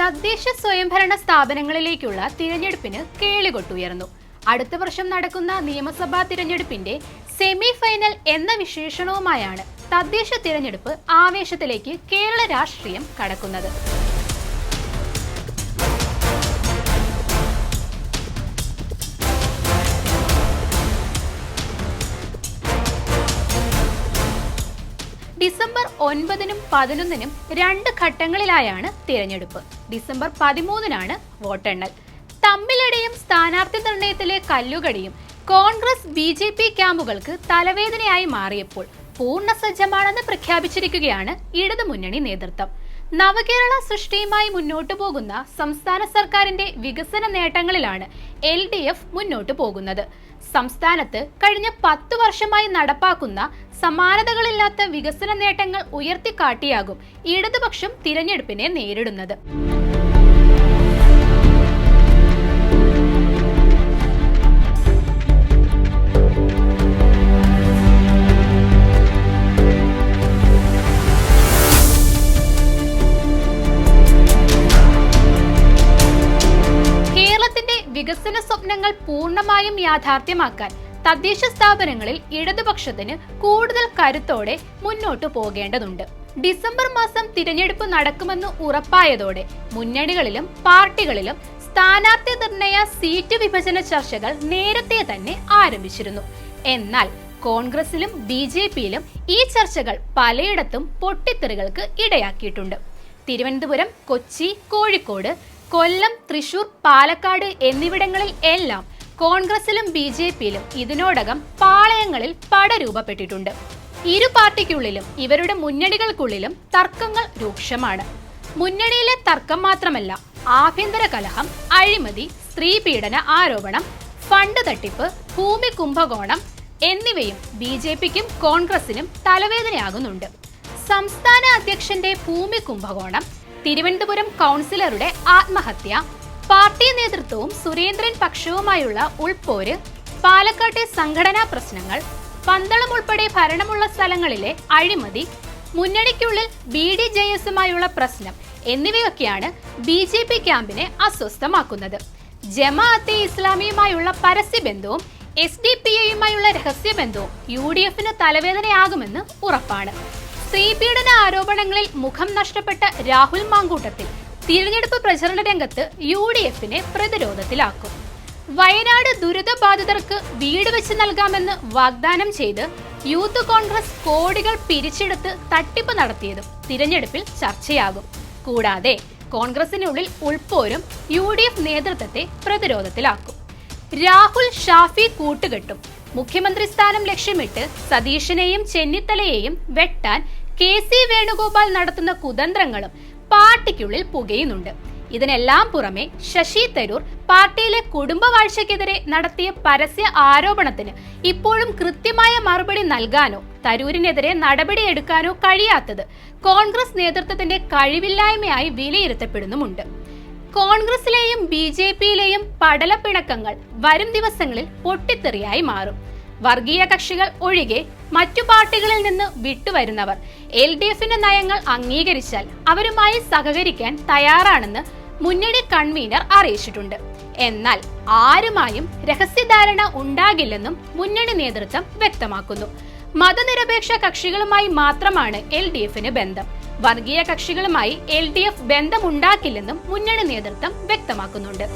തദ്ദേശ സ്വയംഭരണ സ്ഥാപനങ്ങളിലേക്കുള്ള തിരഞ്ഞെടുപ്പിന് കേളികൊട്ടുയർന്നു. അടുത്ത വർഷം നടക്കുന്ന നിയമസഭാ തിരഞ്ഞെടുപ്പിന്റെ സെമി ഫൈനൽ എന്ന വിശേഷണവുമായാണ് തദ്ദേശ തിരഞ്ഞെടുപ്പ് ആവേശത്തിലേക്ക് കേരള രാഷ്ട്രീയം കടക്കുന്നത്. ഡിസംബർ 9-നും 11-നും 2 ഘട്ടങ്ങളിലായാണ് തിരഞ്ഞെടുപ്പ്. ഡിസംബർ 13-നാണ് വോട്ടെണ്ണൽ. തമ്മിലടിയും സ്ഥാനാർത്ഥി നിർണയത്തിലെ കല്ലുകടിയും കോൺഗ്രസ് BJP ക്യാമ്പുകൾക്ക് തലവേദനയായി മാറിയപ്പോൾ പൂർണ്ണസജ്ജമാണെന്ന് പ്രഖ്യാപിച്ചിരിക്കുകയാണ് ഇടതുമുന്നണി നേതൃത്വം. നവകേരള സൃഷ്ടിയുമായി മുന്നോട്ടു പോകുന്ന സംസ്ഥാന സർക്കാരിന്റെ വികസന നേട്ടങ്ങളിലാണ് LDF മുന്നോട്ടു പോകുന്നത്. സംസ്ഥാനത്ത് കഴിഞ്ഞ 10 വർഷമായി നടപ്പാക്കുന്ന സമാനതകളില്ലാത്ത വികസന നേട്ടങ്ങൾ ഉയർത്തിക്കാട്ടിയാകും ഇടതുപക്ഷം തിരഞ്ഞെടുപ്പിനെ നേരിടുന്നത്. വികസന സ്വപ്നങ്ങൾ പൂർണ്ണമായും യാഥാർത്ഥ്യമാക്കാൻ തദ്ദേശ സ്ഥാപനങ്ങളിൽ ഇടതുപക്ഷത്തിന് കൂടുതൽ കരുത്തോടെ മുന്നോട്ടു പോകേണ്ടതുണ്ട്. ഡിസംബർ മാസം തിരഞ്ഞെടുപ്പ് നടക്കുമെന്ന് ഉറപ്പായതോടെ മുന്നണികളിലും പാർട്ടികളിലും സ്ഥാനാർത്ഥി നിർണയ സീറ്റ് വിഭജന ചർച്ചകൾ നേരത്തെ തന്നെ ആരംഭിച്ചിരുന്നു. എന്നാൽ കോൺഗ്രസിലും BJPയിലും ഈ ചർച്ചകൾ പലയിടത്തും പൊട്ടിത്തെറികൾക്ക് ഇടയാക്കിയിട്ടുണ്ട്. തിരുവനന്തപുരം, കൊച്ചി, കോഴിക്കോട്, കൊല്ലം, തൃശൂർ, പാലക്കാട് എന്നിവിടങ്ങളിൽ എല്ലാം കോൺഗ്രസിലും BJPയിലും ഇതിനോടകം പാളയങ്ങളിൽ പട രൂപപ്പെട്ടിട്ടുണ്ട്. ഇരു പാർട്ടിക്കുള്ളിലും ഇവരുടെ മുന്നണികൾക്കുള്ളിലും തർക്കങ്ങൾ രൂക്ഷമാണ്. മുന്നണിയിലെ തർക്കം മാത്രമല്ല, ആഭ്യന്തര കലഹം, അഴിമതി, സ്ത്രീപീഡന ആരോപണം, ഫണ്ട് തട്ടിപ്പ്, ഭൂമി കുംഭകോണം എന്നിവയും BJPക്കും കോൺഗ്രസിനും തലവേദനയാകുന്നുണ്ട്. സംസ്ഥാന അധ്യക്ഷന്റെ ഭൂമി കുംഭകോണം, തിരുവനന്തപുരം കൗൺസിലറുടെ ആത്മഹത്യ, പാർട്ടി നേതൃത്വവും സുരേന്ദ്രൻ പക്ഷവുമായുള്ള ഉൾപോര്, പാലക്കാട്ടെ സംഘടനാ പ്രശ്നങ്ങൾ, പന്തളം ഉൾപ്പെടെ ഭരണമുള്ള സ്ഥലങ്ങളിലെ അഴിമതി, മുന്നണിക്കുള്ളിൽ BDJSുമായുള്ള പ്രശ്നം എന്നിവയൊക്കെയാണ് BJP ക്യാമ്പിനെ അസ്വസ്ഥമാക്കുന്നത്. ജമാഅത്തെ ഇസ്ലാമിയുമായുള്ള പരസ്യബന്ധവും SDPIയുമായുള്ള രഹസ്യബന്ധവും UDFന് തലവേദനയാകുമെന്ന് ഉറപ്പാണ്. സ്ത്രീപീഡന ആരോപണങ്ങളിൽ മുഖം നഷ്ടപ്പെട്ട രാഹുൽ മാങ്കൂട്ടത്തിൽ തിരഞ്ഞെടുപ്പ് പ്രചരണ രംഗത്ത് UDFനെ പ്രതിരോധത്തിലാക്കും. വയനാട് ദുരിതബാധിതർക്ക് വീട് വെച്ച് നൽകാമെന്ന് വാഗ്ദാനം ചെയ്ത് യൂത്ത് കോൺഗ്രസ് കോടികൾ പിരിച്ചെടുത്ത് തട്ടിപ്പ് നടത്തിയതും തിരഞ്ഞെടുപ്പിൽ ചർച്ചയാകും. കൂടാതെ കോൺഗ്രസിനുള്ളിൽ ഉൾപ്പോരും UDF നേതൃത്വത്തെ പ്രതിരോധത്തിലാക്കും. രാഹുൽ ഷാഫി കൂട്ടുകെട്ടും മുഖ്യമന്ത്രി സ്ഥാനം ലക്ഷ്യമിട്ട് സതീശനെയും ചെന്നിത്തലയെയും വെട്ടാൻ KC വേണുഗോപാൽ നടത്തുന്ന കുതന്ത്രങ്ങളും പാർട്ടിക്കുള്ളിൽ പുകയുന്നുണ്ട്. ഇതിനെല്ലാം പുറമെ ശശി തരൂർ പാർട്ടിയിലെ കുടുംബവാഴ്ചയ്ക്കെതിരെ നടത്തിയ പരസ്യ ആരോപണത്തിന് ഇപ്പോഴും കൃത്യമായ മറുപടി നൽകാനോ തരൂരിനെതിരെ നടപടിയെടുക്കാനോ കഴിയാത്തത് കോൺഗ്രസ് നേതൃത്വത്തിന്റെ കഴിവില്ലായ്മയായി വിലയിരുത്തപ്പെടുന്നുമുണ്ട്. കോൺഗ്രസിലെയും BJPയിലെയും പടലപ്പിണക്കങ്ങൾ വരും ദിവസങ്ങളിൽ പൊട്ടിത്തെറിയായി മാറും. വർഗീയ കക്ഷികൾ ഒഴികെ മറ്റു പാർട്ടികളിൽ നിന്ന് വിട്ടുവരുന്നവർ LDFന്റെ നയങ്ങൾ അംഗീകരിച്ചാൽ അവരുമായി സഹകരിക്കാൻ തയ്യാറാണെന്ന് മുന്നണി കൺവീനർ അറിയിച്ചിട്ടുണ്ട്. എന്നാൽ ആരുമായും രഹസ്യധാരണ ഉണ്ടാകില്ലെന്നും മുന്നണി നേതൃത്വം വ്യക്തമാക്കുന്നു. മതനിരപേക്ഷ കക്ഷികളുമായി മാത്രമാണ് LDFന് ബന്ധം. വർഗീയ കക്ഷികളുമായി LDF ബന്ധമുണ്ടാക്കില്ലെന്നും മുന്നണി നേതൃത്വം വ്യക്തമാക്കുന്നുണ്ട്.